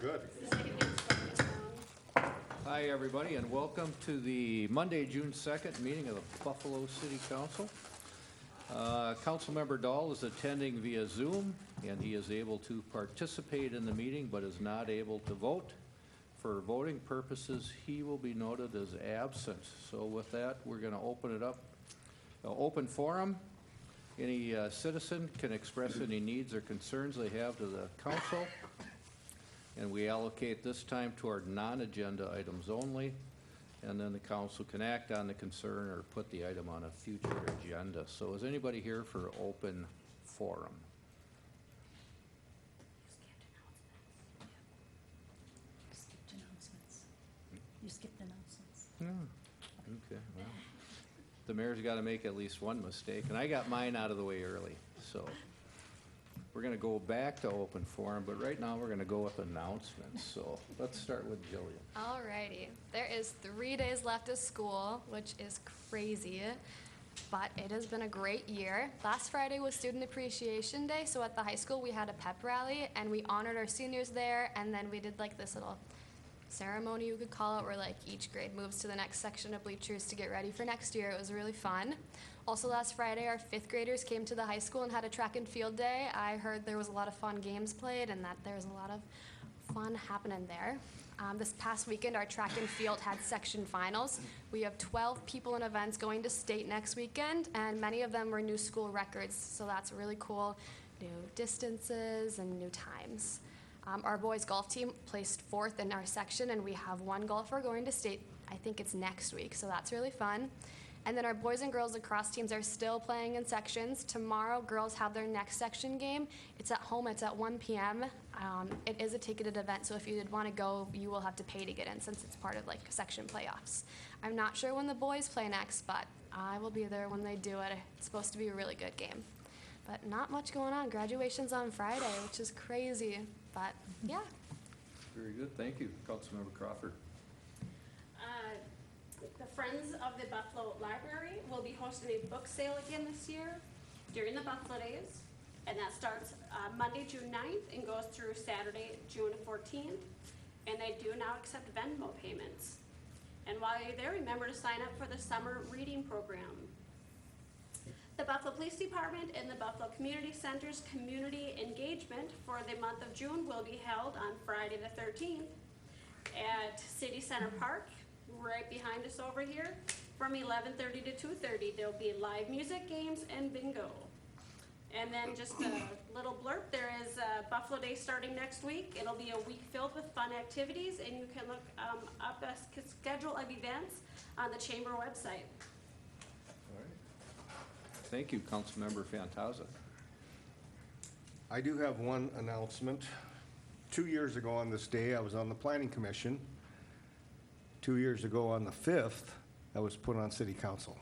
Good. Hi, everybody, and welcome to the Monday, June 2nd meeting of the Buffalo City Council. Councilmember Dahl is attending via Zoom, and he is able to participate in the meeting but is not able to vote. For voting purposes, he will be noted as absent. So with that, we're going to open it up. Open forum. Any citizen can express any needs or concerns they have to the council. And we allocate this time to our non-agenda items only. And then the council can act on the concern or put the item on a future agenda. So is anybody here for open forum? You skipped announcements. Okay, well, the mayor's got to make at least one mistake, and I got mine out of the way early. So we're going to go back to open forum, but right now we're going to go with announcements. So let's start with Jillian. Alrighty, there is 3 days left of school, which is crazy, but it has been a great year. Last Friday was Student Appreciation Day, so at the high school we had a pep rally, and we honored our seniors there, and then we did like this little ceremony, you could call it, where like each grade moves to the next section of bleachers to get ready for next year. It was really fun. Also last Friday, our 5th graders came to the high school and had a track and field day. I heard there was a lot of fun games played and that there was a lot of fun happening there. This past weekend, our track and field had section finals. We have 12 people in events going to state next weekend, and many of them were new school records, so that's really cool. New distances and new times. Our boys golf team placed 4th in our section, and we have 1 golfer going to state. I think it's next week, so that's really fun. And then our boys and girls lacrosse teams are still playing in sections. Tomorrow, girls have their next section game. It's at home. It's at 1 p.m. It is a ticketed event, so if you did want to go, you will have to pay to get in since it's part of like section playoffs. I'm not sure when the boys play next, but I will be there when they do it. It's supposed to be a really good game. But not much going on. Graduation's on Friday, which is crazy. But yeah. Very good, thank you. Councilmember Crawford. The Friends of the Buffalo Library will be hosting a book sale again this year during the Buffalo Days, and that starts Monday, June 9th and goes through Saturday, June 14th, and they do now accept Venmo payments. And while you're there, remember to sign up for the summer reading program. The Buffalo Police Department and the Buffalo Community Center's community engagement for the month of June will be held on Friday the 13th at City Center Park, right behind us over here, from 11:30 to 2:30. There'll be live music, games, and bingo. And then just a little blurb, there is Buffalo Day starting next week. It'll be a week filled with fun activities, and you can look up a schedule of events on the Chamber website. Thank you, Councilmember Fantazsa. I do have one announcement. 2 years ago on this day, I was on the Planning Commission. 2 years ago on the 5th, I was put on City Council.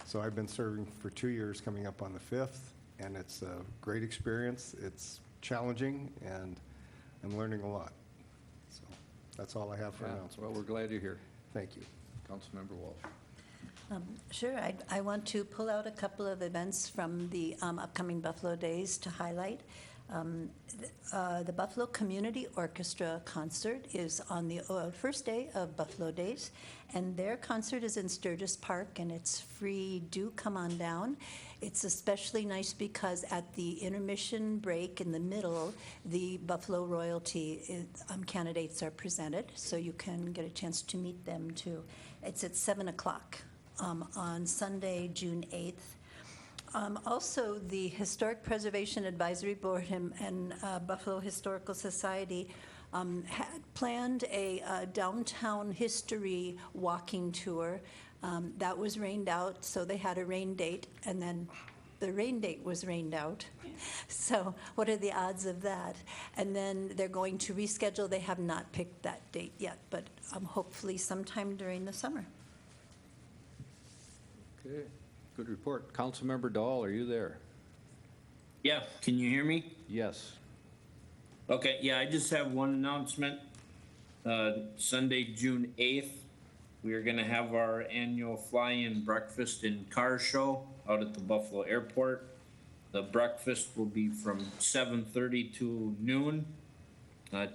So I've been serving for 2 years coming up on the 5th, and it's a great experience. It's challenging, and I'm learning a lot. So that's all I have for announcements. Well, we're glad you're here. Thank you. Councilmember Walsh. Sure, I want to pull out a couple of events from the upcoming Buffalo Days to highlight. The Buffalo Community Orchestra concert is on the first day of Buffalo Days, and their concert is in Sturgis Park, and it's free. Do come on down. It's especially nice because at the intermission break in the middle, the Buffalo royalty candidates are presented, so you can get a chance to meet them too. It's at 7 o'clock. On Sunday, June 8th. Also, the Historic Preservation Advisory Board and Buffalo Historical Society had planned a downtown history walking tour. That was rained out, so they had a rain date, and then the rain date was rained out. So what are the odds of that? And then they're going to reschedule. They have not picked that date yet, but hopefully sometime during the summer. Okay, good report. Councilmember Dahl, are you there? Yeah, can you hear me? Yes. Okay, yeah, I just have one announcement. Sunday, June 8th, we are gonna have our annual fly-in breakfast and car show out at the Buffalo Airport. The breakfast will be from 7:30 to noon.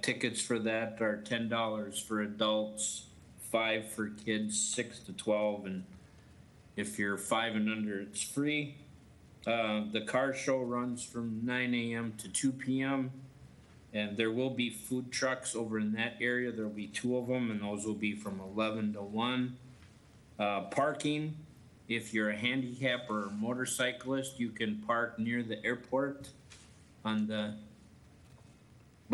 Tickets for that are $10 for adults, 5 for kids 6 to 12, and if you're 5 and under, it's free. The car show runs from 9 a.m. to 2 p.m. And there will be food trucks over in that area. There'll be 2 of them, and those will be from 11 to 1. Parking, if you're a handicap or a motorcyclist, you can park near the airport by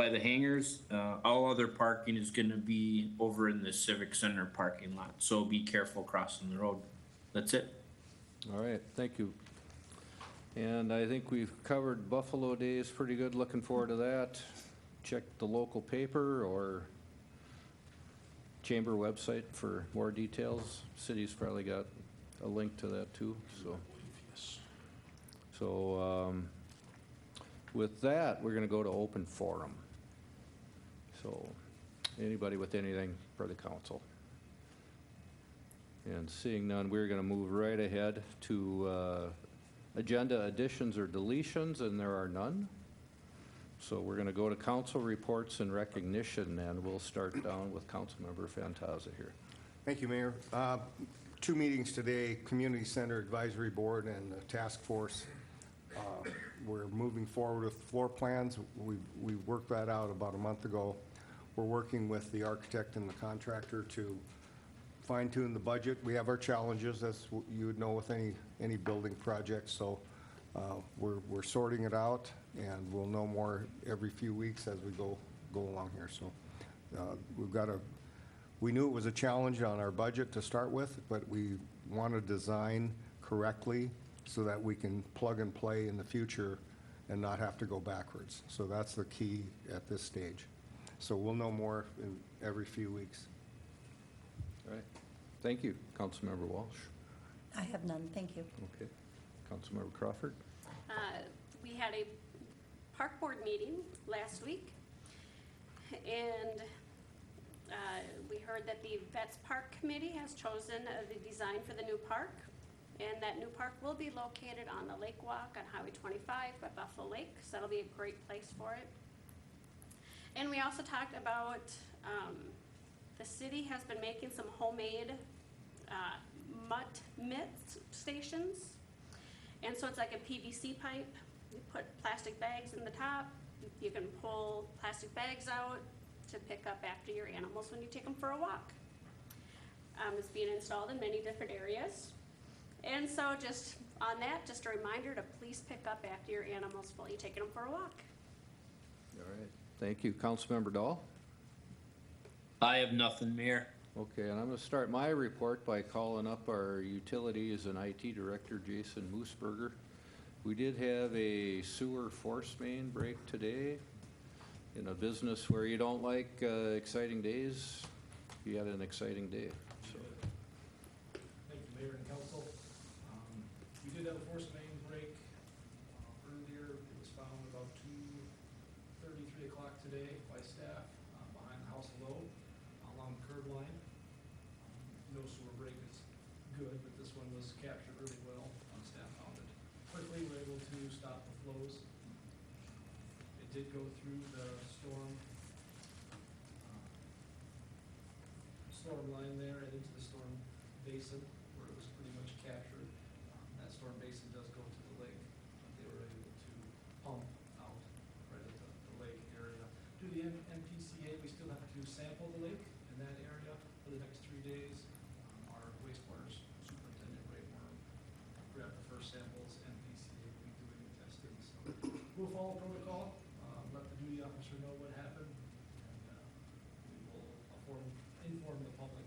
the hangars. All other parking is gonna be over in the Civic Center parking lot, so be careful crossing the road. That's it. All right, thank you. And I think we've covered Buffalo Days pretty good. Looking forward to that. Check the local paper or chamber website for more details. City's probably got a link to that too, so. So, with that, we're gonna go to open forum. So, anybody with anything for the council? And seeing none, we're gonna move right ahead to, agenda additions or deletions, and there are none. So we're gonna go to council reports and recognition, and we'll start down with Councilmember Fantazsa here. Thank you, Mayor. 2 meetings today, Community Center Advisory Board and the Task Force. We're moving forward with floor plans. We worked that out about a month ago. We're working with the architect and the contractor to fine tune the budget. We have our challenges, as you would know with any building project, so we're sorting it out, and we'll know more every few weeks as we go along here. So we knew it was a challenge on our budget to start with, but we want to design correctly so that we can plug and play in the future and not have to go backwards. So that's the key at this stage. So we'll know more in every few weeks. All right, thank you. Councilmember Walsh. I have none, thank you. Okay. Councilmember Crawford. We had a park board meeting last week, and we heard that the Vets Park Committee has chosen the design for the new park, and that new park will be located on the Lake Walk on Highway 25 by Buffalo Lake, so that'll be a great place for it. And we also talked about the city has been making some homemade mutt mitt stations. And so it's like a PVC pipe. You put plastic bags in the top. You can pull plastic bags out to pick up after your animals when you take them for a walk. It's being installed in many different areas. And so just on that, just a reminder to please pick up after your animals while you're taking them for a walk. All right, thank you. Councilmember Dahl. I have nothing, Mayor. Okay, and I'm gonna start my report by calling up our Utilities and IT Director, Jason Mooseberger. We did have a sewer force main break today. In a business where you don't like exciting days, you had an exciting day, so. Thank you, Mayor and Council. We did have a force main break earlier. It was found about 2:33 o'clock today by staff behind the house below along the curb line. No sewer break is good, but this one was captured really well. Staff found it quickly. We were able to stop the flows. It did go through the storm line there and into the storm basin where it was pretty much captured. That storm basin does go to the lake. They were able to pump out right at the lake area. Due to the MPCA, we still have to sample the lake in that area for the next 3 days. Our wastewater superintendent, Ray Worm, grabbed the first samples. MPCA will be doing the testing. So we'll follow protocol, let the duty officer know what happened, and we will inform the public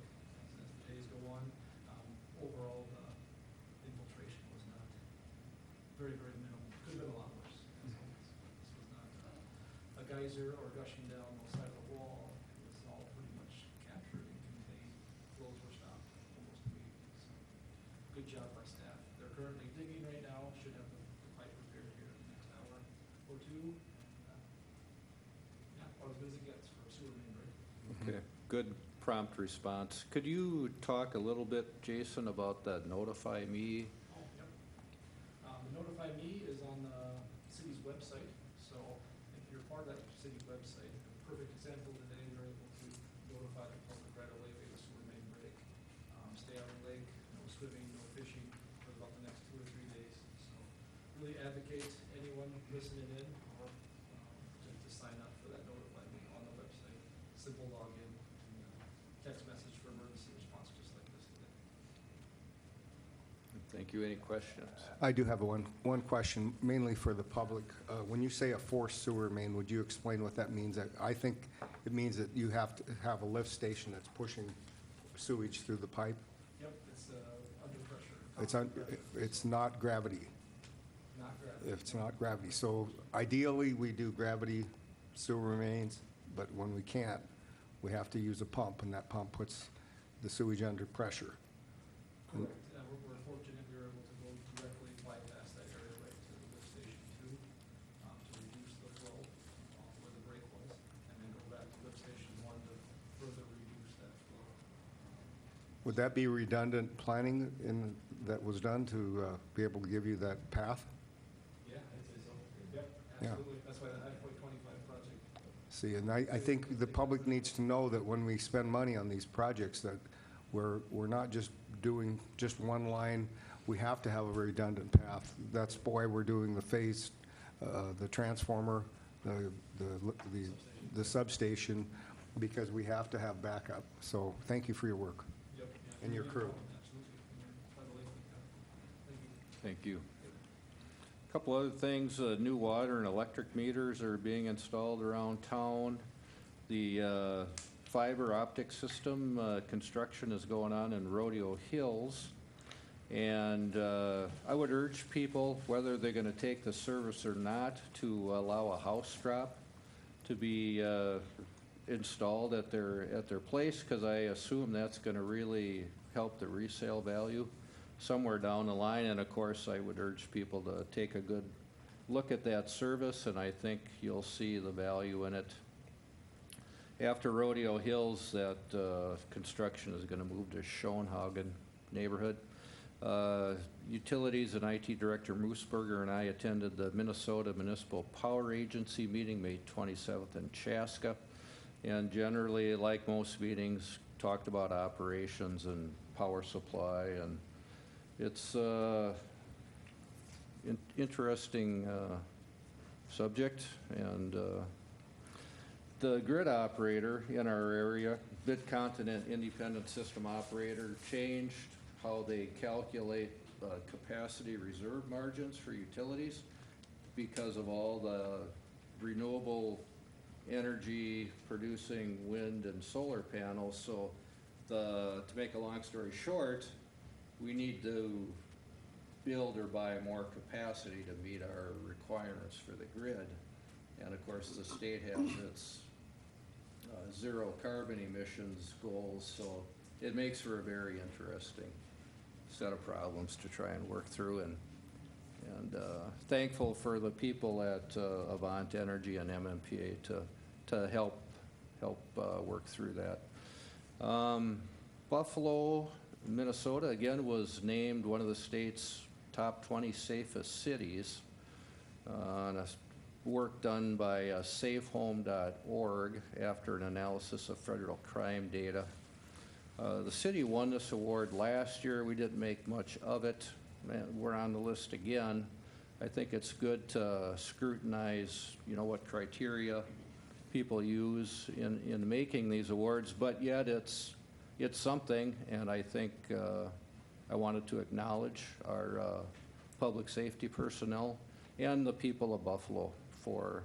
as the days go on. Overall, the infiltration was not very, very minimal. Could have been a lot worse. This was not a geyser or gushing down the side of the wall. It was all pretty much captured and contained. Flows were stopped almost immediately. So good job by staff. They're currently digging right now. Should have the pipe repaired here in the next hour or two. Yeah, about as good as it gets for a sewer main break. Okay, good prompt response. Could you talk a little bit, Jason, about that Notify Me? Oh, yep. The Notify Me is on the city's website, so if you're part of that city's website, perfect example today, we were able to notify the public right away, we have a sewer main break. Stay out of the lake, no swimming, no fishing for about the next 2 or 3 days. So really advocate anyone listening in or to sign up for that notify me on the website. Simple login and text message for emergency response just like this today. Thank you. Any questions? I do have one question, mainly for the public. When you say a forced sewer main, would you explain what that means? I think it means that you have to have a lift station that's pushing sewage through the pipe. Yep, it's under pressure. It's not gravity. Not gravity. If it's not gravity. So ideally, we do gravity sewer mains, but when we can't, we have to use a pump, and that pump puts the sewage under pressure. Correct. We're fortunate we were able to go directly bypass that area right to the lift station 2 to reduce the flow where the break was, and then go back to lift station 1 to further reduce that flow. Would that be redundant planning that was done to be able to give you that path? Yeah, I'd say so. Yep, Yeah. absolutely. That's why the Highway 25 project. See, and I think the public needs to know that when we spend money on these projects, that we're not just doing just one line. We have to have a redundant path. That's why we're doing the phase, the transformer, the substation, because we have to have backup. So thank you for your work. Yep. And your crew. Absolutely. By the lake. Thank you. Thank you. A couple other things, new water and electric meters are being installed around town. The fiber optic system construction is going on in Rodeo Hills. And I would urge people, whether they're going to take the service or not, to allow a house drop to be installed at their place, because I assume that's going to really help the resale value somewhere down the line. And of course, I would urge people to take a good look at that service, and I think you'll see the value in it. After Rodeo Hills, that construction is going to move to Schoenhagen neighborhood. Utilities and IT Director Mooseberger and I attended the Minnesota Municipal Power Agency meeting May 27th in Chaska. And generally, like most meetings, talked about operations and power supply, and it's interesting subject. And the grid operator in our area, Mid-Continent Independent System Operator, changed how they calculate capacity reserve margins for utilities because of all the renewable energy producing wind and solar panels. So to make a long story short, we need to build or buy more capacity to meet our requirements for the grid. And of course, the state has its zero carbon emissions goals, so it makes for a very interesting set of problems to try and work through, and thankful for the people at Avant Energy and MMPA to help work through that. Buffalo, Minnesota, again, was named one of the state's top 20 safest cities on a work done by safehome.org after an analysis of federal crime data. The city won this award last year. We didn't make much of it. We're on the list again. I think it's good to scrutinize, what criteria people use in making these awards, but yet it's something, and I think I wanted to acknowledge our public safety personnel and the people of Buffalo for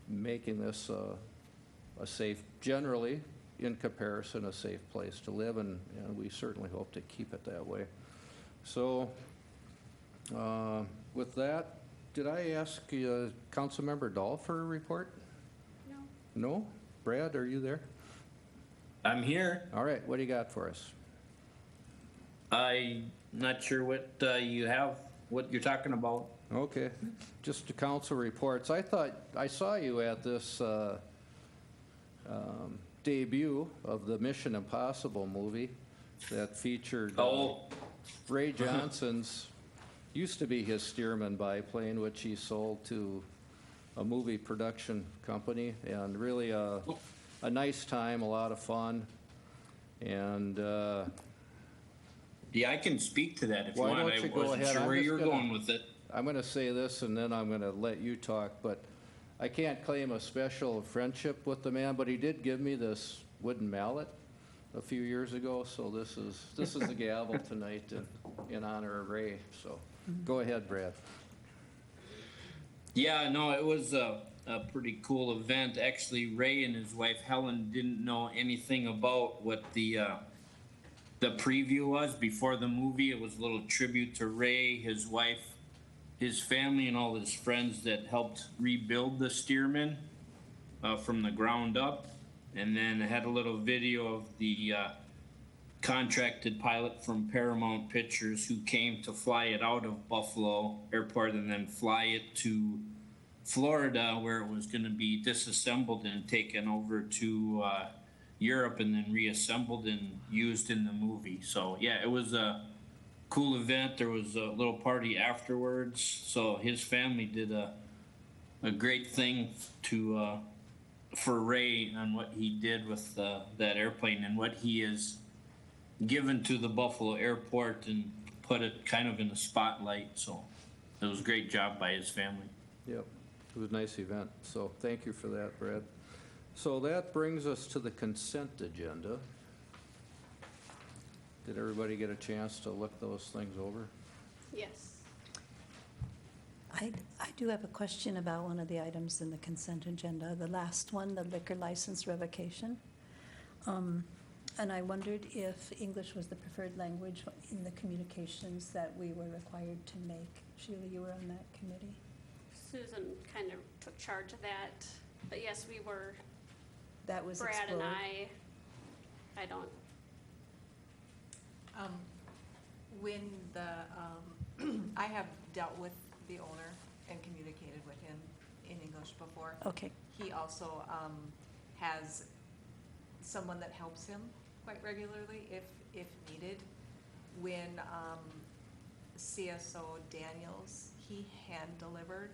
making this a safe, generally, in comparison, a safe place to live, and we certainly hope to keep it that way. So with that, did I ask Councilmember Dahl for a report? No. No? Brad, are you there? I'm here. All right, what do you got for us? I'm not sure what you have, what you're talking about. Okay, just the council reports. I thought I saw you at this debut of the Mission Impossible movie that featured Ray Johnson's, used to be his Stearman biplane, which he sold to a movie production company, and really a nice time, a lot of fun. And Yeah, I can speak to that if you Why want. don't you I go wasn't ahead? sure I'm where just you were gonna- going with it. I'm going to say this, and then I'm going to let you talk, but I can't claim a special friendship with the man, but he did give me this wooden mallet a few years ago, so this is the gavel tonight in honor of Ray. So go ahead, Brad. Yeah, no, it was a pretty cool event. Actually, Ray and his wife Helen didn't know anything about what the preview was before the movie. It was a little tribute to Ray, his wife, his family, and all his friends that helped rebuild the Stearman from the ground up. And then it had a little video of the contracted pilot from Paramount Pictures who came to fly it out of Buffalo Airport and then fly it to Florida, where it was going to be disassembled and taken over to Europe and then reassembled and used in the movie. So yeah, it was a cool event. There was a little party afterwards. So his family did a great thing to for Ray on what he did with that airplane and what he has given to the Buffalo airport and put it kind of in the spotlight. So it was a great job by his family. Yep, it was a nice event, so thank you for that, Brad. So that brings us to the consent agenda. Did everybody get a chance to look those things over? Yes. I do have a question about one of the items in the consent agenda, the last one, the liquor license revocation. And I wondered if English was the preferred language in the communications that we were required to make. Sheila, you were on that committee? Susan kind of took charge of that, but yes, we were, That was Brad and explored. I don't, When I have dealt with the owner and communicated with him in English before. Okay, He also has someone that helps him quite regularly if needed. When CSO Daniels, he hand-delivered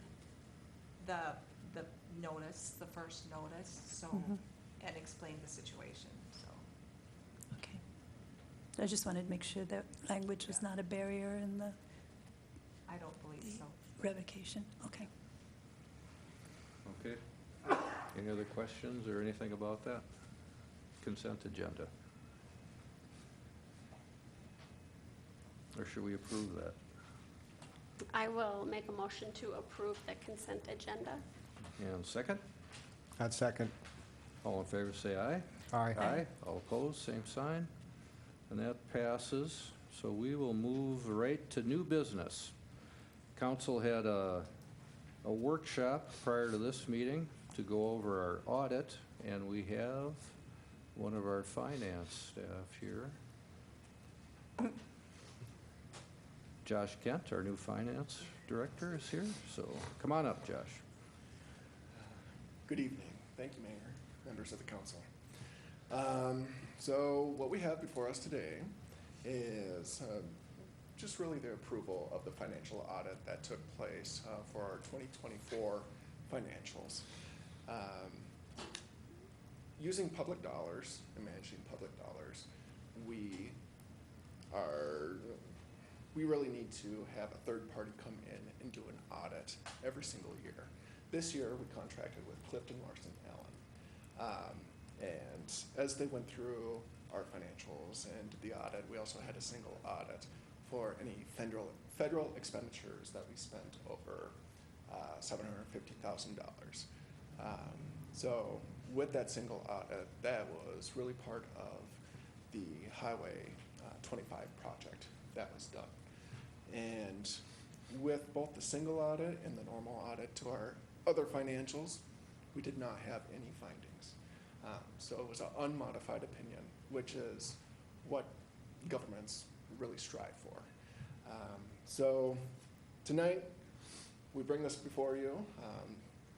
the notice, the first notice, so, and explained the situation, so. okay. I just wanted to make sure that language was not a barrier in the I don't believe so. revocation. Okay. Okay. Any other questions or anything about that consent agenda? Or should we approve that? I will make a motion to approve the consent agenda. And second? I'd second. All in favor, say aye. Aye. Aye. All opposed, same sign. And that passes. So we will move right to new business. Council had a workshop prior to this meeting to go over our audit, and we have one of our finance staff here. Josh Kent, our new finance director, is here, so come on up, Josh. Good evening. Thank you, Mayor, members of the council. So what we have before us today is just really the approval of the financial audit that took place for our 2024 financials. Using public dollars and managing public dollars, we really need to have a third party come in and do an audit every single year. This year, we contracted with Clifton Larson Allen. And as they went through our financials and did the audit, we also had a single audit for any federal expenditures that we spent over $750,000. So with that single audit, that was really part of the Highway 25 project that was done. And with both the single audit and the normal audit to our other financials, we did not have any findings. So it was an unmodified opinion, which is what governments really strive for. So tonight, we bring this before you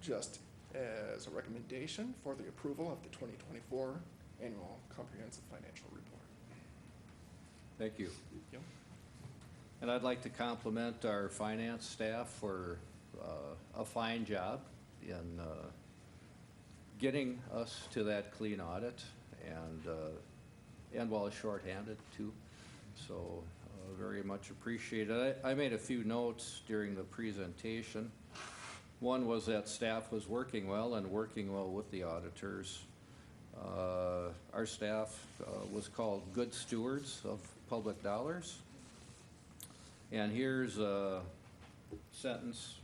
just as a recommendation for the approval of the 2024 Annual Comprehensive Financial Report. Thank you. Yep. And I'd like to compliment our finance staff for a fine job in getting us to that clean audit, and while shorthanded too. So very much appreciated. I made a few notes during the presentation. One was that staff was working well and working well with the auditors. Our staff was called good stewards of public dollars. And here's a sentence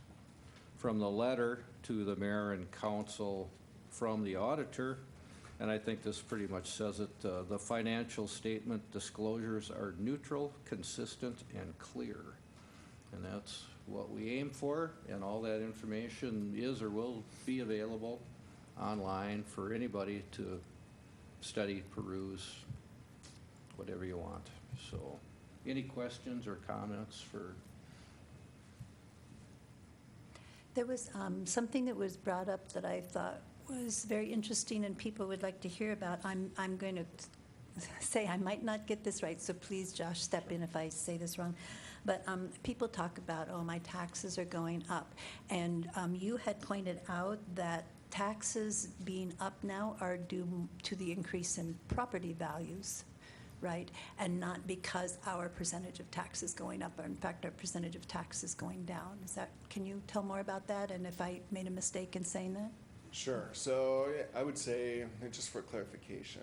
from the letter to the mayor and council from the auditor, and I think this pretty much says it. The financial statement disclosures are neutral, consistent, and clear. And that's what we aim for, and all that information is or will be available online for anybody to study, peruse, whatever you want. So, any questions or comments for? There was something that was brought up that I thought was very interesting and people would like to hear about. I'm going to say I might not get this right, so please, Josh, step in if I say this wrong. But people talk about, oh, my taxes are going up. And you had pointed out that taxes being up now are due to the increase in property values, right? And not because our percentage of tax is going up, or in fact, our percentage of tax is going down. Can you tell more about that, and if I made a mistake in saying that? Sure. So I would say, just for clarification,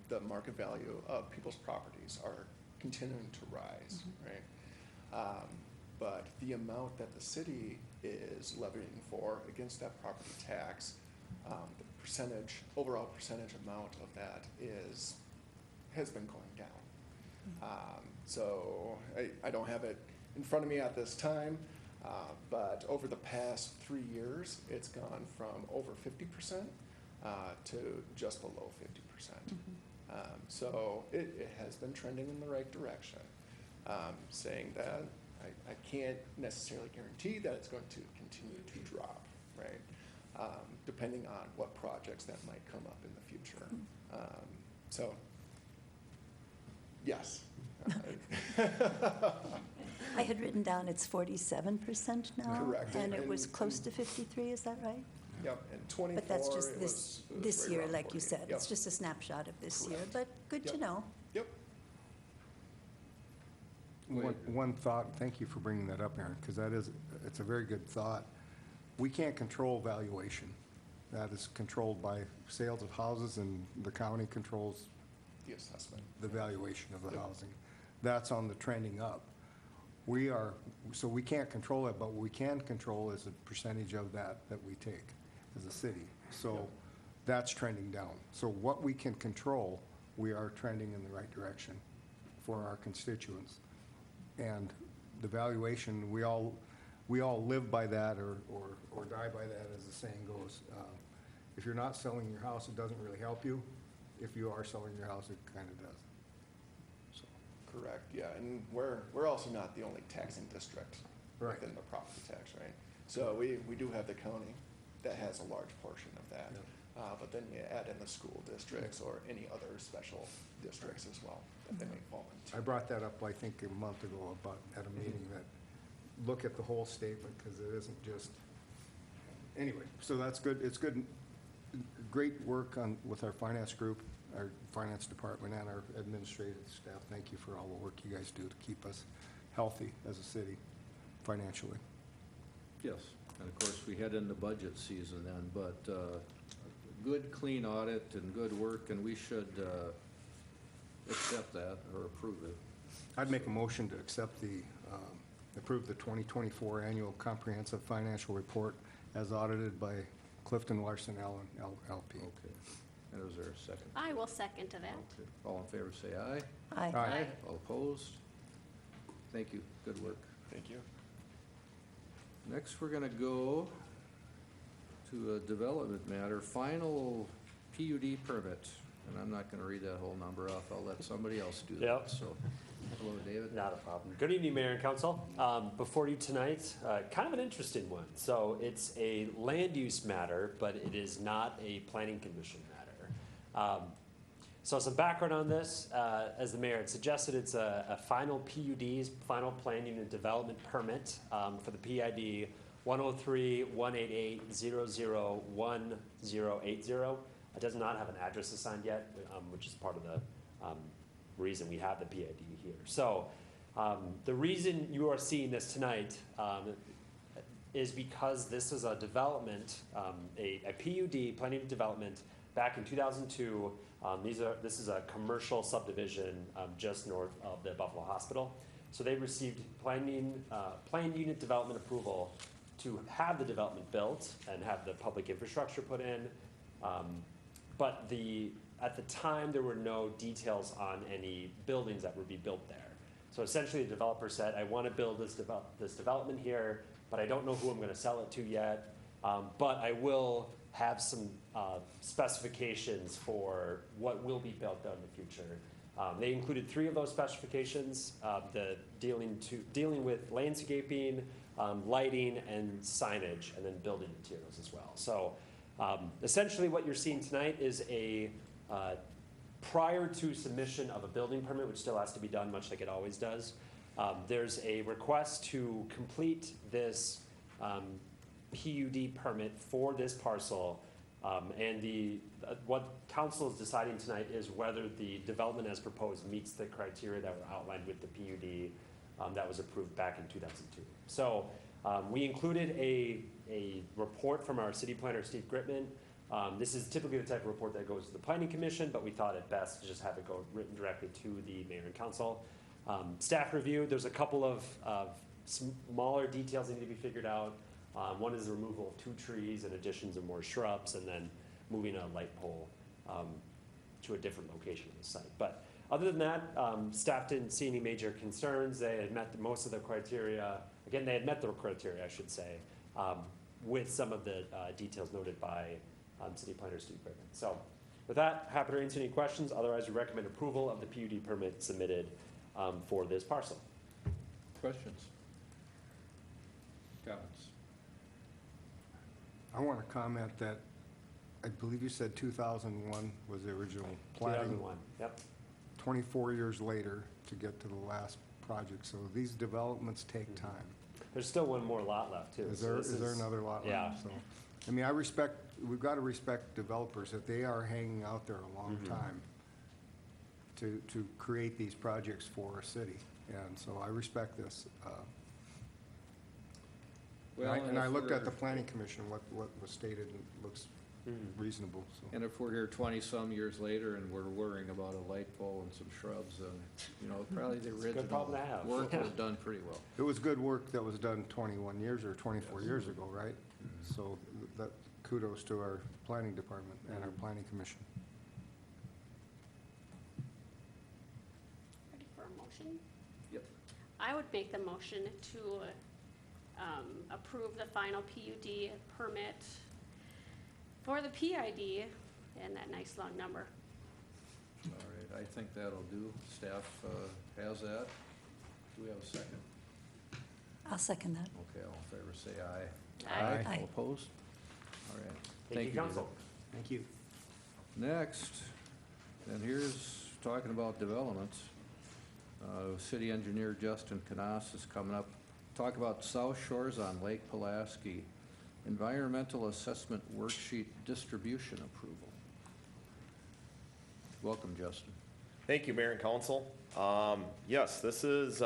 the market value of people's properties are continuing to rise, right? But the amount that the city is levying for against that property tax, the overall percentage amount of that has been going down. So I don't have it in front of me at this time, but over the past 3 years, it's gone from over 50% to just below 50%. So it has been trending in the right direction. Saying that, I can't necessarily guarantee that it's going to continue to drop, right? Depending on what projects that might come up in the future. So, yes. I had written down it's 47% now. Correct. And it was close to 53, is that right? Yep, and 24, But that's just it this was right year, around like you 48. said. Yep. It's just a snapshot of this year, Correct. but good to Yep. know. Yep. One thought, thank you for bringing that up, Aaron, because it's a very good thought. We can't control valuation. That is controlled by sales of houses, and the county controls The assessment. the valuation of the Yep. housing. That's on the trending up. So we can't control it, but what we can control is the percentage of that we take as a city. So that's trending down. So what we can control, we are trending in the right direction for our constituents. And the valuation, we all live by that or die by that, as the saying goes. If you're not selling your house, it doesn't really help you. If you are selling your house, it kind of does. Correct, yeah, and we're also not the only taxing district Right. within the property tax, right? So we do have the county that has a large portion of that. But then you add in the school districts or any other special districts as well that they may fall into. I brought that up, I think, a month ago at a meeting, that look at the whole statement, because it isn't just, anyway, so that's good. It's good, great work with our finance group, our finance department, and our administrative staff. Thank you for all the work you guys do to keep us healthy as a city financially. Yes, and of course, we head into budget season then, but good, clean audit and good work, and we should accept that or approve it. I'd make a motion to approve the 2024 Annual Comprehensive Financial Report as audited by Clifton Larson Allen LLP. Okay, and is there a second? I will second to that. Okay. All in favor, say aye. Aye. Aye. All opposed? Thank you, good work. Thank you. Next, we're gonna go to a development matter, final PUD permit. And I'm not gonna read that whole number off, I'll let somebody else do that, Yep. so. Hello, David. Not a problem. Good evening, Mayor and Council. Before you tonight, kind of an interesting one. So it's a land use matter, but it is not a planning commission matter. So some background on this, as the mayor had suggested, it's a final PUD's, final plan unit development permit for the PID 103-188-001080. It does not have an address assigned yet, which is part of the reason we have the PID here. So the reason you are seeing this tonight is because this is a development, a PUD, planning development, back in 2002. This is a commercial subdivision just north of the Buffalo Hospital. So they received planned unit development approval to have the development built and have the public infrastructure put in. But at the time, there were no details on any buildings that would be built there. So essentially, the developer said, I want to build this development here, but I don't know who I'm going to sell it to yet. But I will have some specifications for what will be built there in the future. They included 3 of those specifications, dealing with landscaping, lighting, and signage, and then building materials as well. So essentially what you're seeing tonight is a prior to submission of a building permit, which still has to be done much like it always does, there's a request to complete this PUD permit for this parcel. And what council is deciding tonight is whether the development as proposed meets the criteria that were outlined with the PUD that was approved back in 2002. So we included a report from our city planner, Steve Gritman. This is typically the type of report that goes to the planning commission, but we thought it best to just have it go written directly to the mayor and council. Staff review, there's a couple of smaller details that need to be figured out. One is the removal of 2 trees and additions of more shrubs, and then moving a light pole to a different location on the site. But other than that, staff didn't see any major concerns. They had met most of the criteria. Again, they had met the criteria, I should say, with some of the details noted by City Planner Steve Griffin. So with that, happy to answer any questions. Otherwise, we recommend approval of the PUD permit submitted for this parcel. Questions? Comments? I want to comment that I believe you said 2001 was the original planning. 2001, yep. 24 years later to get to the last project, so these developments take time. There's still one more lot left, too. Is there another lot left? Yeah. So, I mean, we've got to respect developers that they are hanging out there a long time to create these projects for a city, and so I respect this. And I looked at the planning commission, what was stated, and it looks reasonable, so. And if we're here 20-some years later and we're worrying about a light pole and some shrubs, probably the a good problem to original have. work was done pretty well. It was good work that was done 21 years or 24 years ago, right? So that kudos to our planning department and our planning commission. Ready for a motion? Yep. I would make the motion to approve the final PUD permit for the PID and that nice long number. All right, I think that'll do. Staff has that. Do we have a second? I'll second that. Okay, all in favor say aye. Aye. Aye. All opposed? All right. Thank you, council. Thank you. Next, and here's talking about developments. City Engineer Justin Kannas is coming up. Talk about South Shores on Lake Pulaski. Environmental Assessment Worksheet Distribution Approval. Welcome, Justin. Thank you, Mayor and Council. Yes, this is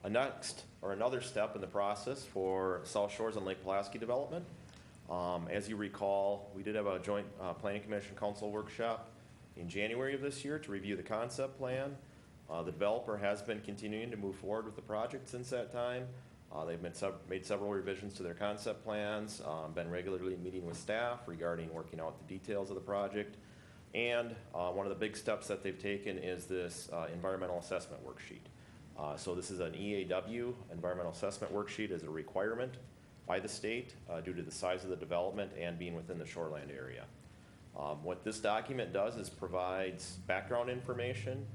another step in the process for South Shores and Lake Pulaski development. As you recall, we did have a joint Planning Commission Council workshop in January of this year to review the concept plan. The developer has been continuing to move forward with the project since that time. They've made several revisions to their concept plans, been regularly meeting with staff regarding working out the details of the project. And one of the big steps that they've taken is this environmental assessment worksheet. So this is an EAW, environmental assessment worksheet, as a requirement by the state due to the size of the development and being within the shoreland area. What this document does is provides background information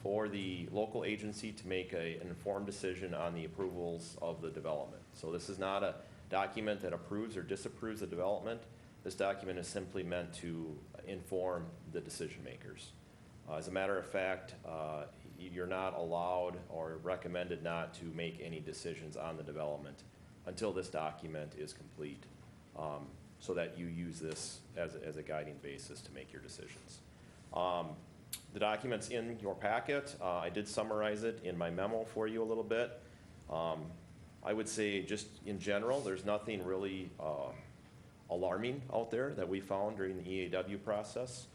for the local agency to make an informed decision on the approvals of the development. So this is not a document that approves or disapproves the development. This document is simply meant to inform the decision makers. As a matter of fact, you're not allowed or recommended not to make any decisions on the development until this document is complete, so that you use this as a guiding basis to make your decisions. The document's in your packet. I did summarize it in my memo for you a little bit. I would say just in general, there's nothing really alarming out there that we found during the EAW process.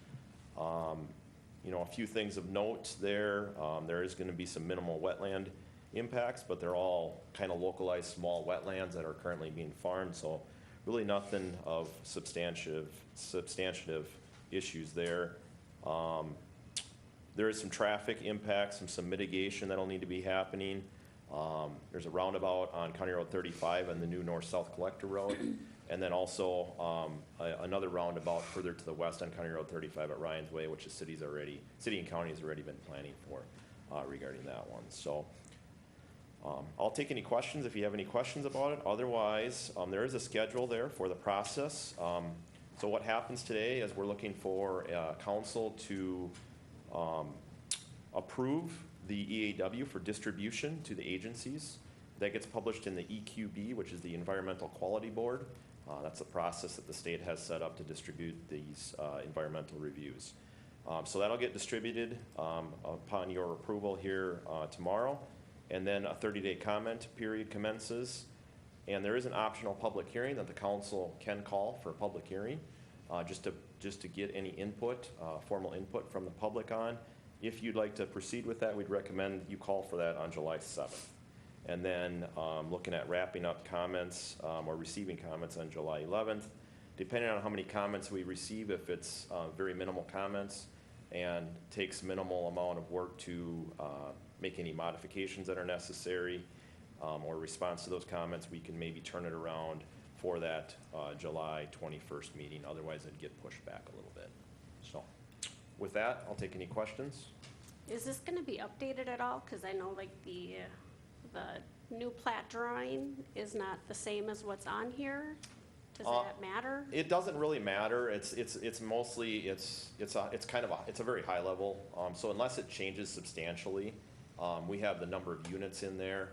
You know, a few things of note there. There is going to be some minimal wetland impacts, but they're all kind of localized small wetlands that are currently being farmed, so really nothing of substantive issues there. There is some traffic impacts, some mitigation that'll need to be happening. There's a roundabout on County Road 35 and the new north-south collector road, and then also another roundabout further to the west on County Road 35 at Ryan's Way, which the city and county has already been planning for regarding that one. So I'll take any questions if you have any questions about it. Otherwise, there is a schedule there for the process. So what happens today is we're looking for council to approve the EAW for distribution to the agencies. That gets published in the EQB, which is the Environmental Quality Board. That's the process that the state has set up to distribute these environmental reviews. So that'll get distributed upon your approval here tomorrow. And then a 30-day comment period commences. And there is an optional public hearing that the council can call for a public hearing, just to get any input, formal input from the public on. If you'd like to proceed with that, we'd recommend you call for that on July 7th. And then looking at wrapping up comments or receiving comments on July 11th. Depending on how many comments we receive, if it's very minimal comments and takes minimal amount of work to make any modifications that are necessary or response to those comments, we can maybe turn it around for that July 21st meeting. Otherwise, it'd get pushed back a little bit. So with that, I'll take any questions. Is this gonna be updated at all? Cause I know like the new plat drawing is not the same as what's on here. Does that matter? It doesn't really matter. It's mostly, it's a very high level. So unless it changes substantially, we have the number of units in there.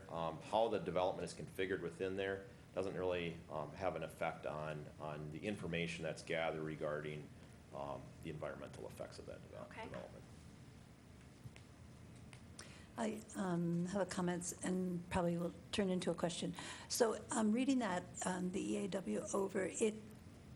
How the development is configured within there doesn't really have an effect on the information that's gathered regarding the environmental effects of that development. I have a comment and probably will turn into a question. So reading that, the EAW over, it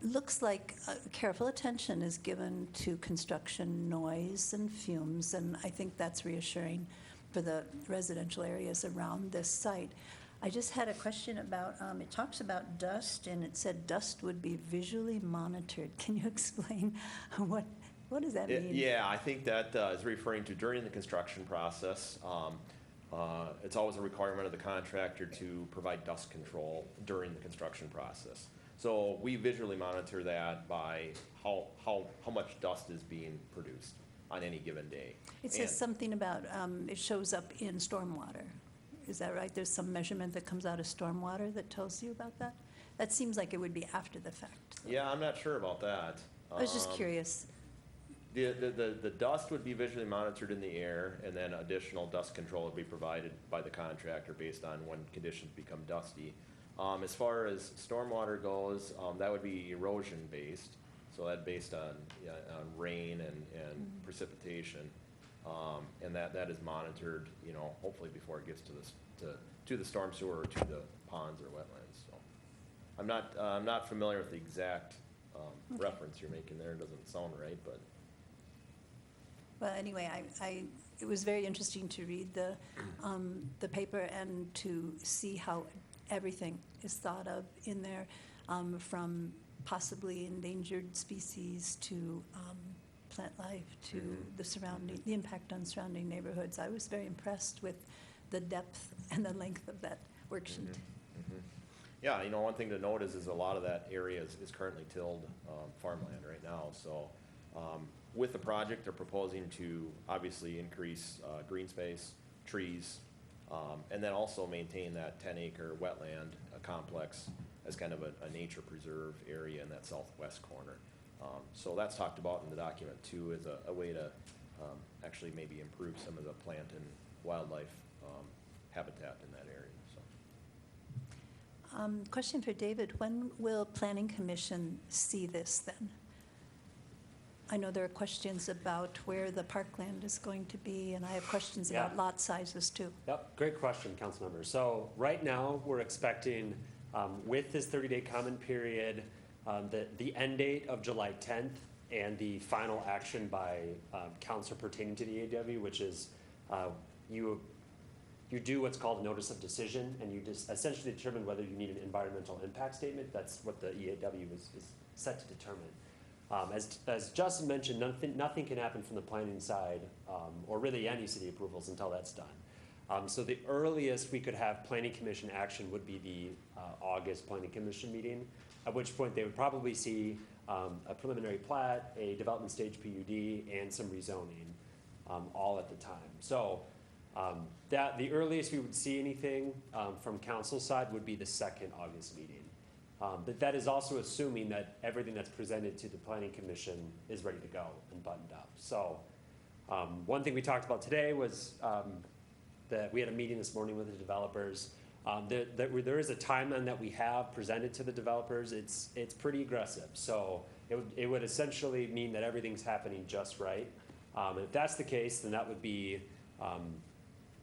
looks like careful attention is given to construction noise and fumes, and I think that's reassuring for the residential areas around this site. I just had a question about, it talks about dust, and it said dust would be visually monitored. Can you explain what does that mean? Yeah, I think that is referring to during the construction process. It's always a requirement of the contractor to provide dust control during the construction process. So we visually monitor that by how much dust is being produced on any given day. It says something about it shows up in stormwater. Is that right? There's some measurement that comes out of stormwater that tells you about that? That seems like it would be after the fact. Yeah, I'm not sure about that. I was just curious. The dust would be visually monitored in the air, and then additional dust control would be provided by the contractor based on when conditions become dusty. As far as stormwater goes, that would be erosion based, so that based on rain and precipitation, and that is monitored, hopefully before it gets to the storm sewer or to the ponds or wetlands. So I'm not familiar with the exact reference you're making there. It doesn't sound right, but. Well, anyway, it was very interesting to read the paper and to see how everything is thought of in there, from possibly endangered species to plant life to the impact on surrounding neighborhoods. I was very impressed with the depth and the length of that worksheet. Yeah, one thing to note is a lot of that area is currently tilled farmland right now. So with the project, they're proposing to obviously increase green space, trees, and then also maintain that 10-acre wetland complex as kind of a nature preserve area in that southwest corner. So that's talked about in the document too, as a way to actually maybe improve some of the plant and wildlife habitat in that area. So. Question for David, when will Planning Commission see this then? I know there are questions about where the parkland is going to be, and I have questions about Yeah. lot sizes too. Yep, great question, Councilmember. So right now, we're expecting, with this 30-day comment period, the end date of July 10th and the final action by council pertaining to the EAW, which is you do what's called a notice of decision, and you just essentially determine whether you need an environmental impact statement. That's what the EAW is set to determine. As Justin mentioned, nothing can happen from the planning side, or really any city approvals until that's done. So the earliest we could have planning commission action would be the August planning commission meeting, at which point they would probably see a preliminary plat, a development stage PUD, and some rezoning, all at the time. So that the earliest we would see anything from council side would be the second August meeting. But that is also assuming that everything that's presented to the planning commission is ready to go and buttoned up. So one thing we talked about today was that we had a meeting this morning with the developers. There is a timeline that we have presented to the developers. It's pretty aggressive. So it would essentially mean that everything's happening just right. And if that's the case, then that would be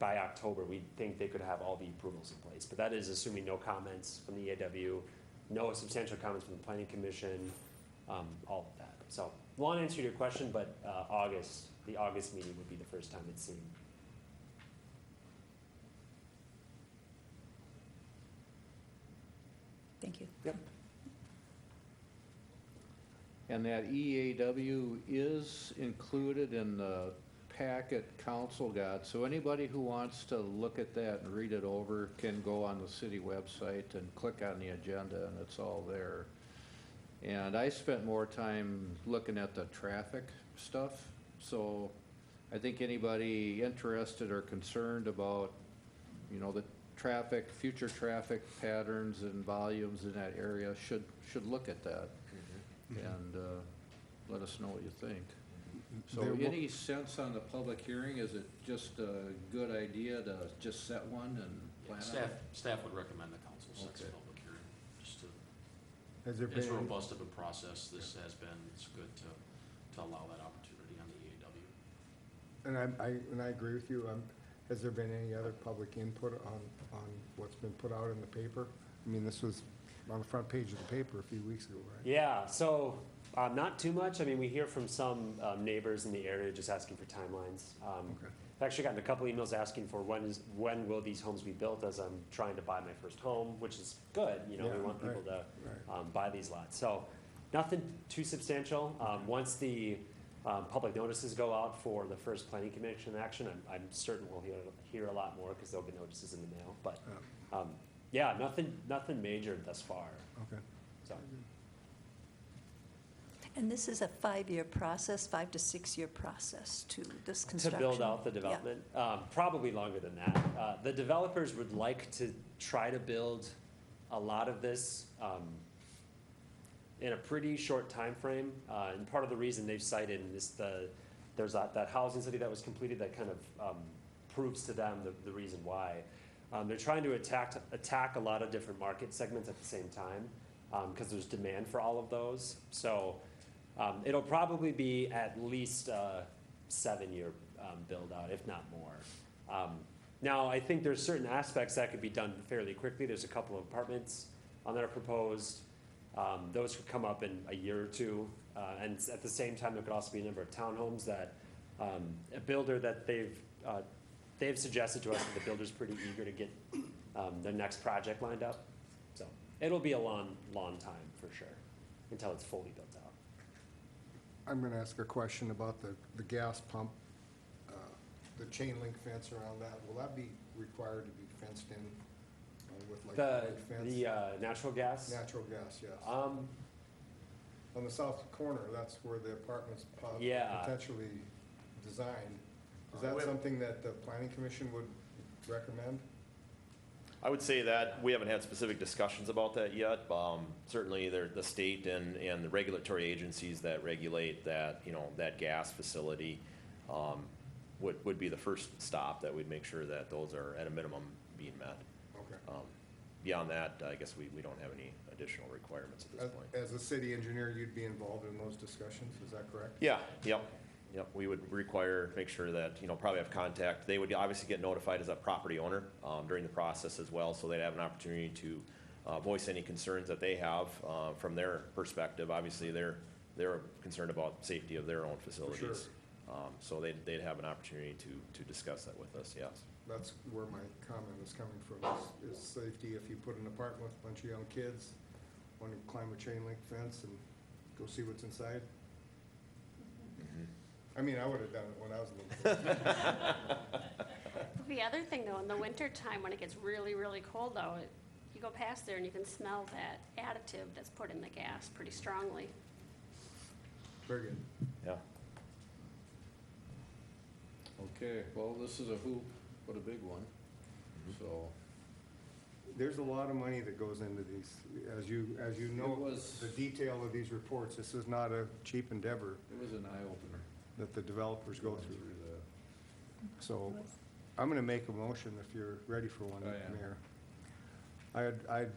by October. We think they could have all the approvals in place. But that is assuming no comments from the EAW, no substantial comments from the planning commission, all of that. So long answer to your question, but the August meeting would be the first time it's seen. Thank you. Yep. And that EAW is included in the packet council got, so anybody who wants to look at that and read it over can go on the city website and click on the agenda, and it's all there. And I spent more time looking at the traffic stuff, so I think anybody interested or concerned about, the traffic, future traffic patterns and volumes in that area should look at that and let us know what you think. So any sense on the public hearing? Is it just a good idea to just set one and plan on it? Staff would recommend the council sets a Okay. public hearing, just to, Has there as been, robust of a process this has been, it's good to allow that opportunity on the EAW. and I agree with you, has there been any other public input on what's been put out in the paper? I mean, this was on the front page of the paper a few weeks ago, right? Yeah, so not too much. I mean, we hear from some neighbors in the area just asking for timelines. Okay. I've actually gotten a couple emails asking for when will these homes be built as I'm trying to buy my first home, which is good. We Yeah, want people right, to buy these lots. So nothing too substantial. Once the public notices go out for the first planning commission action, I'm certain we'll hear a lot more because there'll be notices in the mail. But yeah, nothing major thus far. Okay. So. And this is a 5-year process, 5 to 6 year process to this To construction? build out the development, probably longer than that. The developers would like to try to build a lot of this in a pretty short time frame. And part of the reason they've cited is there's that housing study that was completed that kind of proves to them the reason why. They're trying to attack a lot of different market segments at the same time because there's demand for all of those. So it'll probably be at least a 7-year build out, if not more. Now, I think there's certain aspects that could be done fairly quickly. There's a couple of apartments that are proposed. Those could come up in a year or two. And at the same time, there could also be a number of townhomes that a builder that they've suggested to us that the builder's pretty eager to get their next project lined up. So it'll be a long time for sure until it's fully built out. I'm gonna ask a question about the gas pump, the chain link fence around that. Will that be required to be fenced in with like a fence? The natural gas? Natural gas, yes. On the south corner, that's where the apartments Yeah. potentially designed. Is that something that the planning commission would recommend? I would say that we haven't had specific discussions about that yet. Certainly, the state and the regulatory agencies that regulate that, that gas facility would be the first stop that we'd make sure that those are at a minimum being met. Okay. beyond that, I guess we don't have any additional requirements at this point. As a city engineer, you'd be involved in those discussions, is that correct? Yeah, yep. We would make sure that, probably have contact. They would obviously get notified as a property owner during the process as well, so they'd have an opportunity to voice any concerns that they have from their perspective. Obviously, they're concerned about safety of their own facilities. So they'd have an opportunity to discuss that with us, yes. That's where my comment is coming from, is safety. If you put an apartment with a bunch of young kids, want to climb a chain link fence and go see what's inside. I mean, I would have done it when I was a little kid. The other thing though, in the winter time, when it gets really, really cold though, you go past there and you can smell that additive that's put in the gas pretty strongly. Very good. Yeah. Okay, well, this is a hoop, but a big one, so. There's a lot of money that goes into these. As you know, the detail of these reports, this is not a cheap endeavor It was an eye-opener. that the developers go through. that. So I'm going to make a motion if you're ready for one, I am. Mayor. I'd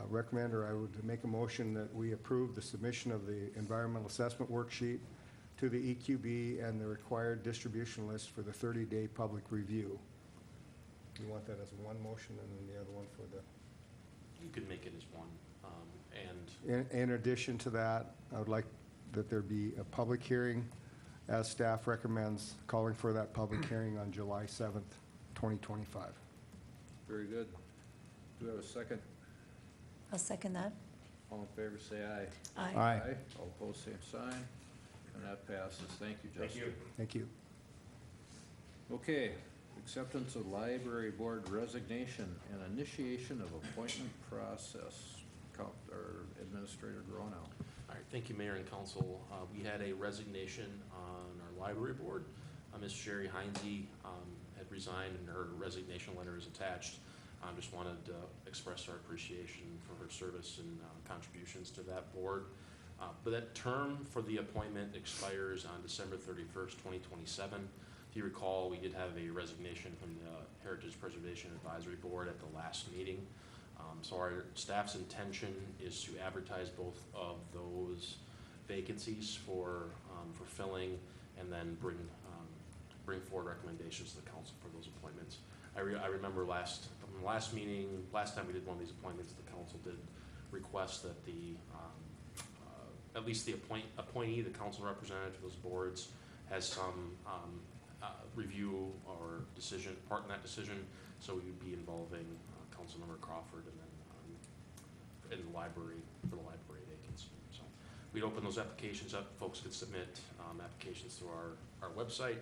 recommend, or I would make a motion that we approve the submission of the environmental assessment worksheet to the EQB and the required distribution list for the 30-day public review. You want that as one motion and then the other one for the... You could make it as one, and In addition to that, I would like that there be a public hearing, as staff recommends, calling for that public hearing on July 7th, 2025. Very good. Do we have a second? I'll second that. All in favor, say aye. Aye. All opposed, same sign. And that passes. Thank you, Justin. Thank you. Okay, acceptance of library board resignation and initiation of appointment process. Administrator Gronau. all right, thank you, Mayor and Council. We had a resignation on our library board. Ms. Shari Heinze had resigned and her resignation letter is attached. Just wanted to express our appreciation for her service and contributions to that board. But that term for the appointment expires on December 31st, 2027. If you recall, we did have a resignation from the Heritage Preservation Advisory Board at the last meeting. So our staff's intention is to advertise both of those vacancies for filling, and then bring forward recommendations to the council for those appointments. I remember last time we did one of these appointments, the council did request that at least the appointee, the council representative to those boards, has some review or part in that decision. So we would be involving Member Crawford and then in the library for the library vacancy. So we'd open those applications up. Folks could submit applications through our website,